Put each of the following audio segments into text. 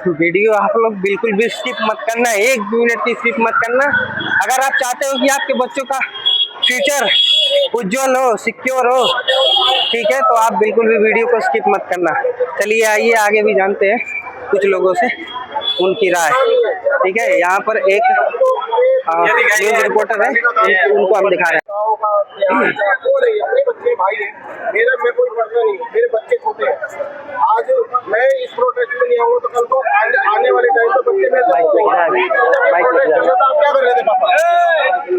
Video आप लोग बिल्कुल भी स्किप मत करना, 1 मिनट की स्किप मत करना। अगर आप चाहते हो कि आपके बच्चों का फ्यूचर उज्जवल हो, सिक्योर हो, ठीक है, तो आप बिल्कुल भी वीडियो को स्किप मत करना। चलिए आइए आगे भी जानते हैं कुछ लोगों से उनकी राय। ठीक है, यहाँ पर एक न्यूज रिपोर्टर है, उनको हम दिखा रहे हैं। मेरे बच्चे भाई है, मेरे कोई पर्दा नहीं, मेरे बच्चे छोटे हैं। आज मैं इस प्रोटेस्ट में नहीं आऊंगा तो कल को आने वाले टाइम पे बच्चे मेरे आप क्या कर रहे थे पापा,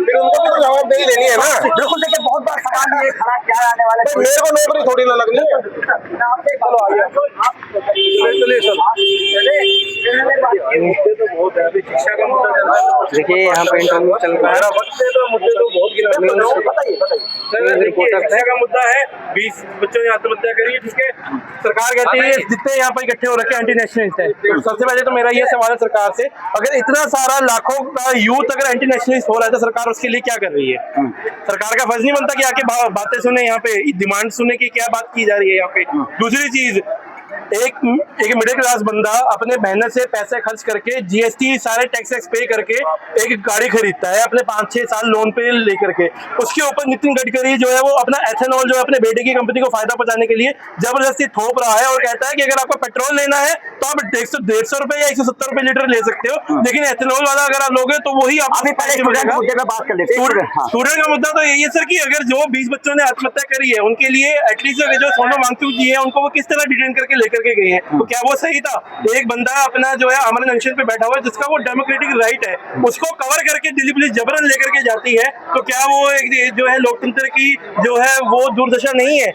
फिर उनको भी तो जवाबदेही देनी है ना। बिल्कुल, देखिए बहुत बार सवाल ये खड़ा क्या आने वाले, मेरे को नौकरी थोड़ी ना लगनी है। चलो आइए, शिक्षा का मुद्दा चल रहा है। देखिए यहाँ पे इंटरव्यू चल रहा है, मुद्दे तो बहुत शिक्षा का मुद्दा है। 20 बच्चों ने आत्महत्या करी है, ठीक है। सरकार कहती है जितने यहाँ पर इकट्ठे हो रखे एंटी नेशनलिस्ट है। सबसे पहले तो मेरा ये सवाल है सरकार से, अगर इतना सारा लाखों का यूथ अगर एंटी नेशनलिस्ट हो रहा है तो सरकार उसके लिए क्या कर रही है? सरकार का फर्ज नहीं बनता कि आके बातें सुने, यहाँ पे डिमांड सुने कि क्या बात की जा रही है यहाँ पे। दूसरी चीज, एक मिडिल क्लास बंदा अपने मेहनत से पैसे खर्च करके जीएसटी सारे टैक्स पे करके एक गाड़ी खरीदता है अपने 5-6 साल लोन पे लेकर के। उसके ऊपर नितिन गडकरी जो है वो अपना एथेनॉल जो है अपने बेटे की कंपनी को फायदा पहुंचाने के लिए जबरदस्ती थोप रहा है और कहता है कि अगर आपको पेट्रोल लेना है तो आप 150 रुपए या 170 रुपए लीटर ले सकते हो, लेकिन एथेनॉल वाला अगर आप लोगे तो वही आप स्टूडेंट का मुद्दा तो यही है सर कि अगर जो 20 बच्चों ने आत्महत्या करी है उनके लिए एटलीस्ट जो सोनम वांगचुक जी है उनको वो किस तरह डिटेन करके लेकर के गए हैं, तो क्या वो सही था? एक बंदा अपना जो है अमर अनशन पे बैठा हुआ है जिसका वो डेमोक्रेटिक राइट है, उसको कवर करके दिल्ली पुलिस जबरन लेकर के जाती है, तो क्या वो एक जो है लोकतंत्र की जो है वो दुर्दशा नहीं है?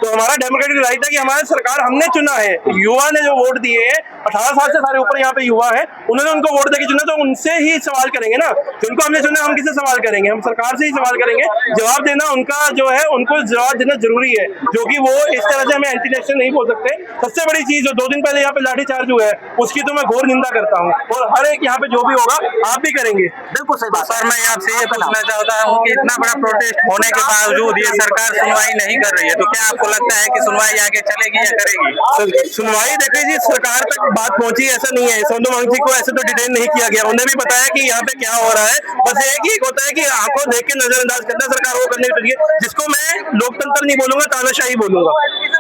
तो हमारा डेमोक्रेटिक राइट है कि हमारी सरकार हमने चुना है, युवा ने जो वोट दिए हैं 18 साल से सारे ऊपर यहाँ पे युवा है, उन्होंने उनको वोट देके चुना, तो उनसे ही सवाल करेंगे ना। जिनको हमने चुना हम किससे सवाल करेंगे? हम सरकार से ही सवाल करेंगे। जवाब देना उनका जो है, उनको जवाब देना जरूरी है, जो कि वो इस तरह से हमें एंटी नेशनल नहीं बोल सकते। सबसे बड़ी चीज जो 2 दिन पहले यहाँ पे लाठीचार्ज हुआ है उसकी तो मैं घोर निंदा करता हूँ, और हर एक यहाँ पे जो भी होगा आप भी करेंगे। बिल्कुल सही बात। सर मैं आपसे ये पूछना चाहता हूँ कि इतना बड़ा प्रोटेस्ट होने के बावजूद ये सरकार सुनवाई नहीं कर रही है, तो क्या आपको लगता है कि सुनवाई आगे चलेगी या करेगी? सुनवाई देखिए जी, सरकार तक बात पहुंची ऐसा नहीं है। सोनम वांगचुक को ऐसे तो डिटेन नहीं किया गया, उन्हें भी बताया कि यहाँ पे क्या हो रहा है। बस एक ही होता है कि आंखों देख के नजरअंदाज करना सरकार वो करनी चाहिए, जिसको मैं लोकतंत्र नहीं बोलूंगा, तानाशाही बोलूंगा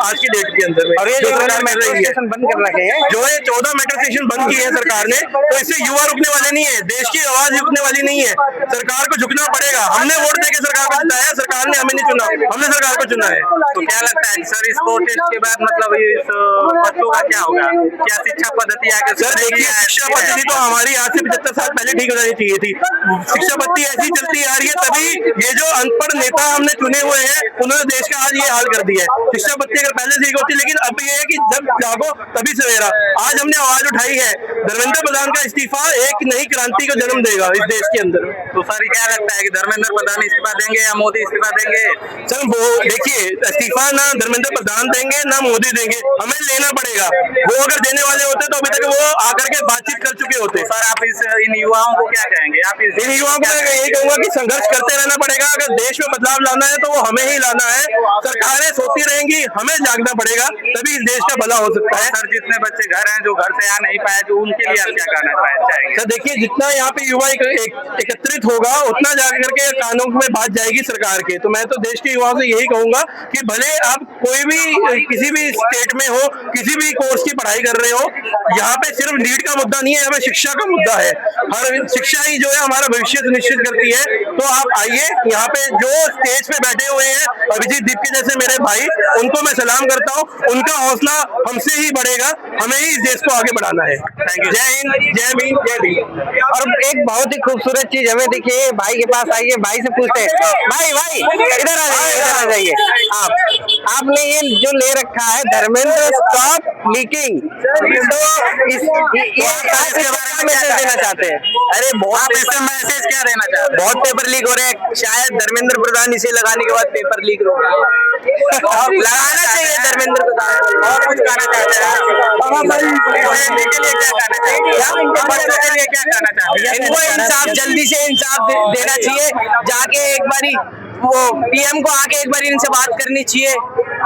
आज की डेट के अंदर में। और ये जो मेट्रो स्टेशन बंद कर रखे हैं, जो है 14 मेट्रो स्टेशन बंद किए हैं सरकार ने, तो इससे युवा रुकने वाले नहीं है, देश की आवाज रुकने वाली नहीं है। सरकार को झुकना पड़ेगा। हमने वोट देके सरकार को जिताया, सरकार ने हमें नहीं चुना, हमने सरकार को चुना है। तो क्या लगता है सर इस प्रोटेस्ट के बाद मतलब इस बच्चों का क्या होगा? क्या शिक्षा पद्धति आगे? सर देखिए, शिक्षा पद्धति तो हमारी आज से 75 साल पहले ठीक हो जानी चाहिए थी। शिक्षा पद्धति ऐसी चलती आ रही है, तभी ये जो अनपढ़ नेता हमने चुने हुए हैं उन्होंने देश का आज ये हाल कर दिया है। शिक्षा पद्धति अगर पहले ठीक होती, लेकिन अब ये है कि जब जागो तभी सवेरा। आज हमने आवाज उठाई है, धर्मेंद्र प्रधान का इस्तीफा एक नई क्रांति को जन्म देगा इस देश के अंदर। तो सर क्या लगता है कि धर्मेंद्र प्रधान इस्तीफा देंगे या मोदी इस्तीफा देंगे? सर वो देखिए, इस्तीफा ना धर्मेंद्र प्रधान देंगे ना मोदी देंगे, हमें लेना पड़ेगा। वो अगर देने वाले होते तो अभी तक वो आकर के बातचीत कर चुके होते। सर आप इन युवाओं को क्या कहेंगे? आप इन युवाओं को मैं यही कहूंगा कि संघर्ष करते रहना पड़ेगा। अगर देश में बदलाव लाना है तो वो हमें ही लाना है। सरकारें सोती रहेंगी, हमें जागना पड़ेगा, तभी इस देश का भला हो सकता है। सर जितने बच्चे घर हैं जो घर से आ नहीं पाए, जो उनके लिए आप क्या कहना चाहेंगे? सर देखिए, जितना यहाँ पे युवा एकत्रित होगा उतना जाकर के कानून में बात जाएगी सरकार के। तो मैं तो देश के युवाओं से यही कहूंगा कि भले आप कोई भी किसी भी स्टेट में हो, किसी भी कोर्स की पढ़ाई कर रहे हो, यहाँ पे सिर्फ नीट का मुद्दा नहीं है, हमें शिक्षा का मुद्दा है। हर शिक्षा ही जो है हमारा भविष्य सुनिश्चित करती है। तो आप आइए, यहाँ पे जो स्टेज पे बैठे हुए हैं अभिजीत दीप के जैसे मेरे भाई, उनको मैं सलाम करता हूँ। उनका हौसला हमसे ही बढ़ेगा, हमें ही इस देश को आगे बढ़ाना है। Thank you. जय हिंद, जय भीम, जय भीम। और एक बहुत ही खूबसूरत चीज हमें देखिए, भाई के पास आइए, भाई से पूछते हैं। भाई इधर आ जाइए। आपने ये जो ले रखा है धर्मेंद्र स्टॉप लीकिंग, तो मैसेज देना चाहते हैं? अरे बहुत मैसेज क्या देना चाहते हैं? बहुत पेपर लीक हो रहे हैं, शायद धर्मेंद्र प्रधान इसे लगाने के बाद पेपर लीक हो रहा है। लगाना चाहिए धर्मेंद्र प्रधान। और कुछ कहना चाहते हैं? क्या कहना चाहते हैं? इनको इंसाफ, जल्दी से इंसाफ देना चाहिए। जाके एक बारी वो पीएम को आके एक बार इनसे बात करनी चाहिए।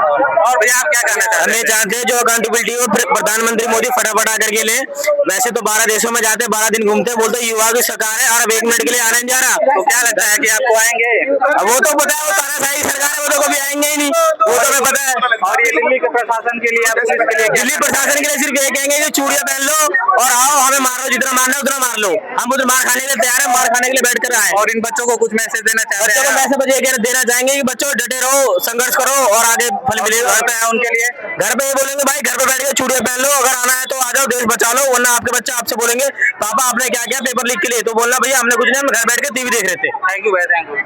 और भैया आप क्या कहना चाहते हमें हैं? चाहते हैं जो अकाउंटेबिलिटी हो फिर प्रधानमंत्री मोदी फटाफट आकर के ले। वैसे तो 12 देशों में जाते, 12 दिन घूमते, बोलते युवा की सरकार है और अब 1 मिनट के लिए आने नहीं जा रहा। तो क्या लगता है कि आपको आएंगे? अब वो तो पता है, वो तानाशाही सरकार है, वो तो कभी आएंगे ही नहीं, वो तो हमें पता है। और ये दिल्ली के प्रशासन के लिए, पुलिस के लिए दिल्ली प्रशासन के लिए सिर्फ ये कहेंगे कि चूड़ियां पहन लो और आओ, हमें मारो, जितना मारना है उतना मार लो, हम उधर मार खाने के लिए तैयार है, मार खाने के लिए बैठ कर आए। और इन बच्चों को कुछ मैसेज देना चाहते बच्चों को हैं? मैसेज ये देना चाहेंगे कि बच्चों डटे रहो, संघर्ष करो और आगे फल मिलेगा। घर पे है उनके लिए? घर पे ये बोलेंगे भाई घर पे बैठ के चूड़ियां पहन लो, अगर आना है तो आ जाओ, देश बचा लो, वरना आपके बच्चे आपसे बोलेंगे पापा आपने क्या किया पेपर लीक के लिए, तो बोलना भैया हमने कुछ नहीं, हम घर बैठ के टीवी देख रहे थे। थैंक यू भाई, थैंक यू।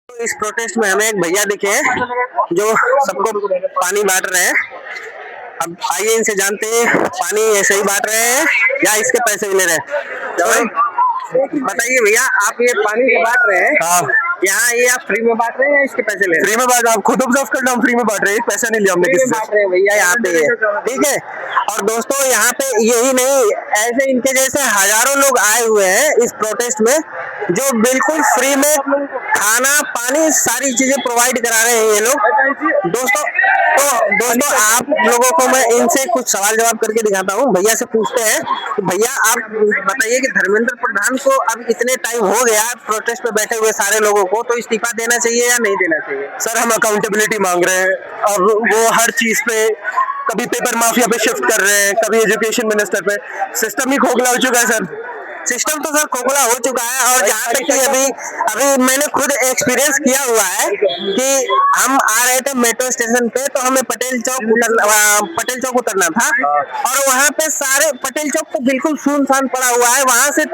तो इस प्रोटेस्ट में हमें एक भैया दिखे हैं जो सबको पानी बांट रहे हैं। अब आइए इनसे जानते हैं पानी ऐसे ही बांट रहे हैं या इसके पैसे भी ले रहे हैं। बताइए भैया, आप ये पानी जो बांट रहे हैं, हाँ, यहाँ ये आप फ्री में बांट रहे हैं या इसके पैसे ले रहे हैं? फ्री में बांट, आप खुद ऑब्जर्व करना, हम फ्री में बांट रहे हैं, पैसा नहीं लिया हमने फ्री में किसी बांट से। रहे हैं भैया यहाँ पे ये, ठीक है। और दोस्तों यहाँ पे यही नहीं, ऐसे इनके जैसे हजारों लोग आए हुए हैं इस प्रोटेस्ट में जो बिल्कुल फ्री में खाना पानी सारी चीजें प्रोवाइड करा रहे हैं ये लोग। दोस्तों आप लोगों को मैं इनसे कुछ सवाल जवाब करके दिखाता हूँ। भैया से पूछते हैं कि भैया आप बताइए कि धर्मेंद्र प्रधान को अब इतने टाइम हो गया प्रोटेस्ट पे बैठे हुए सारे लोगों को, तो इस्तीफा देना चाहिए या नहीं देना चाहिए? सर हम अकाउंटेबिलिटी मांग रहे हैं और वो हर चीज पे, कभी पेपर माफिया पे शिफ्ट कर रहे हैं, कभी एजुकेशन मिनिस्टर पे, सिस्टम ही खोखला हो चुका है सर। सिस्टम तो सर खोखला हो चुका है और जहाँ तक कि अभी मैंने खुद एक्सपीरियंस किया हुआ है कि हम आ रहे थे मेट्रो स्टेशन पे, तो हमें पटेल चौक उतरना था और वहाँ पे सारे पटेल चौक तो बिल्कुल सुनसान पड़ा हुआ है। वहाँ से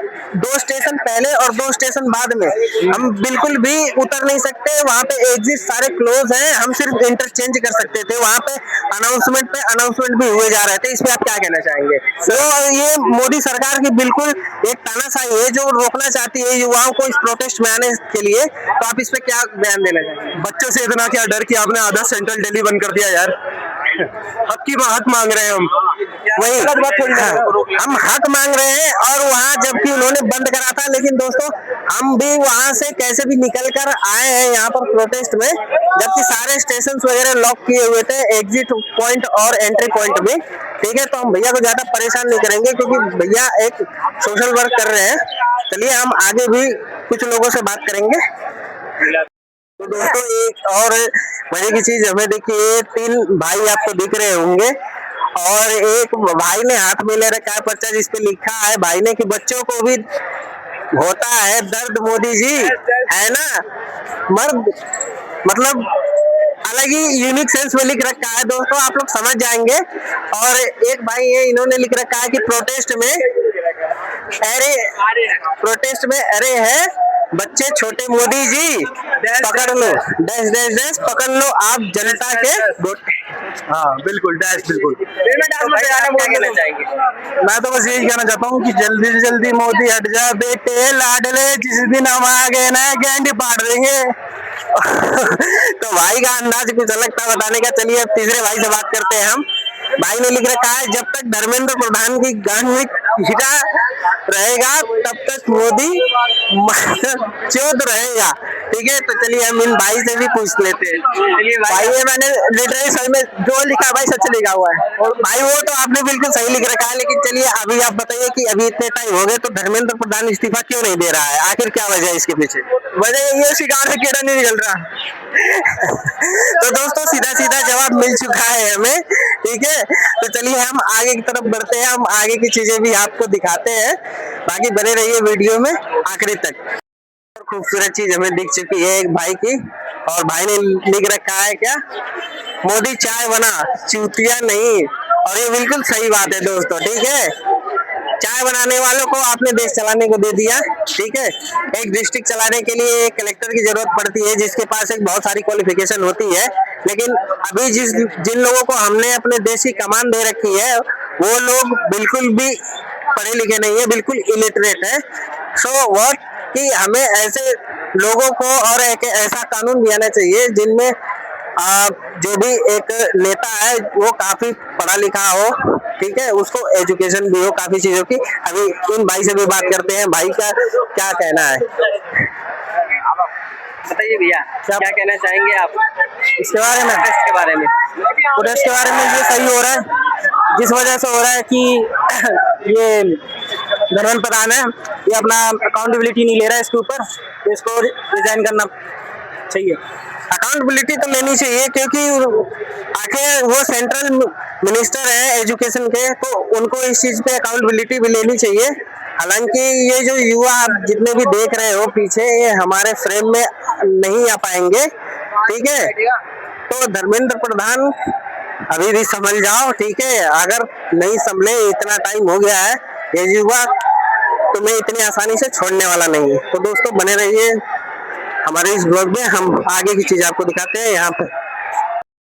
2 स्टेशन पहले और 2 स्टेशन बाद में हम बिल्कुल भी उतर नहीं सकते। वहाँ पे एग्जिट सारे क्लोज हैं, हम सिर्फ इंटरचेंज कर सकते थे। वहाँ पे अनाउंसमेंट भी हुए जा रहे थे। इस पे आप क्या कहना चाहेंगे? तो ये मोदी सरकार की बिल्कुल एक तानाशाही है जो रोकना चाहती है युवाओं को इस प्रोटेस्ट में आने के लिए, तो आप इस पे क्या बयान देना चाहेंगे? बच्चों से इतना क्या डर कि आपने आधा सेंट्रल दिल्ली बंद कर दिया यार। हक मांग रहे हैं हम, वही हम हक मांग रहे हैं और वहाँ जबकि उन्होंने बंद करा था, लेकिन दोस्तों हम भी वहाँ से कैसे भी निकल कर आए हैं यहाँ पर प्रोटेस्ट में, जबकि सारे स्टेशन वगैरह लॉक किए हुए थे, एग्जिट पॉइंट और एंट्री पॉइंट भी, ठीक है। तो हम भैया को ज्यादा परेशान नहीं करेंगे क्योंकि भैया एक सोशल वर्क कर रहे हैं। चलिए हम आगे भी कुछ लोगों से बात करेंगे। तो दोस्तों एक और मजे की चीज हमें देखिए, 3 भाई आपको दिख रहे होंगे और एक भाई ने हाथ में ले रखा है पर्चा जिस पे लिखा है भाई ने कि बच्चों को भी होता है दर्द मोदी जी, है ना। मर्द मतलब अलग ही यूनिक सेंस में लिख रखा है दोस्तों, आप लोग समझ जाएंगे। और एक भाई है, इन्होंने लिख रखा है कि प्रोटेस्ट में अरे है बच्चे छोटे मोदी जी, पकड़ लो डैश डैश डैश, पकड़ लो आप जनता के वोट। हाँ बिल्कुल डैश, बिल्कुल। तो भाई आप क्या कहना चाहेंगे? मैं तो बस यही कहना चाहता हूँ कि जल्दी से जल्दी मोदी हट जा बेटे लाडले, जिस दिन हम आ गए ना कैंडी फाड़ देंगे। तो भाई का अंदाज कुछ अलग था बताने का। चलिए अब तीसरे भाई से बात करते हैं हम। भाई ने लिख रखा है जब तक धर्मेंद्र प्रधान की गांड में हिटा रहेगा तब तक मोदी चौथ रहेगा, ठीक है। तो चलिए हम इन भाई से भी पूछ लेते हैं। चलिए भाई, ये मैंने लिटरली सही में जो लिखा है भाई सच लिखा हुआ है और भाई वो तो आपने बिल्कुल सही लिख रखा है। लेकिन चलिए अभी आप बताइए कि अभी इतने टाइम हो गए तो धर्मेंद्र प्रधान इस्तीफा क्यों नहीं दे रहा है? आखिर क्या वजह है इसके पीछे? वजह ये शिकार से कीड़ा नहीं निकल रहा। तो दोस्तों सीधा सीधा जवाब मिल चुका है हमें, ठीक है। तो चलिए हम आगे की तरफ बढ़ते हैं, हम आगे की चीजें भी आपको दिखाते हैं। बाकी बने रहिए वीडियो में आखिरी तक। खूबसूरत चीज हमें दिख चुकी है एक भाई की, और भाई ने लिख रखा है क्या, मोदी चाय बना चूतिया नहीं। और ये बिल्कुल सही बात है दोस्तों, ठीक है। चाय बनाने वालों को आपने देश चलाने को दे दिया, ठीक है। एक डिस्ट्रिक्ट चलाने के लिए एक कलेक्टर की जरूरत पड़ती है जिसके पास एक बहुत सारी क्वालिफिकेशन होती है, लेकिन अभी जिन लोगों को हमने अपने देश की कमान दे रखी है वो लोग बिल्कुल भी पढ़े लिखे नहीं है, बिल्कुल इलिटरेट है। सो व्हाट कि हमें ऐसे लोगों को और एक ऐसा कानून भी आना चाहिए जिनमें जो भी एक नेता है वो काफी पढ़ा लिखा हो, ठीक है, उसको एजुकेशन भी हो काफी चीजों की। अभी इन भाई से भी बात करते हैं, भाई का क्या कहना है। बताइए भैया, क्या कहना चाहेंगे आप इसके बारे में? प्रोटेस्ट के बारे में? प्रोटेस्ट के बारे में ये सही हो रहा है, जिस वजह से हो रहा है कि ये धर्मेंद्र प्रधान है, ये अपना अकाउंटेबिलिटी नहीं ले रहा है इसके ऊपर, तो इसको रिजाइन करना चाहिए। अकाउंटेबिलिटी तो लेनी चाहिए, क्योंकि आखिर वो सेंट्रल मिनिस्टर है एजुकेशन के, तो उनको इस चीज पे अकाउंटेबिलिटी भी लेनी चाहिए। हालांकि ये जो युवा आप जितने भी देख रहे हो पीछे, ये हमारे फ्रेम में नहीं आ पाएंगे, ठीक है। तो धर्मेंद्र प्रधान अभी भी संभल जाओ, ठीक है। अगर नहीं संभले, इतना टाइम हो गया है, ये युवा तुम्हें इतनी आसानी से छोड़ने वाला नहीं है। तो दोस्तों बने रहिए हमारे इस ब्लॉग में, हम आगे की चीज आपको दिखाते हैं यहाँ पे।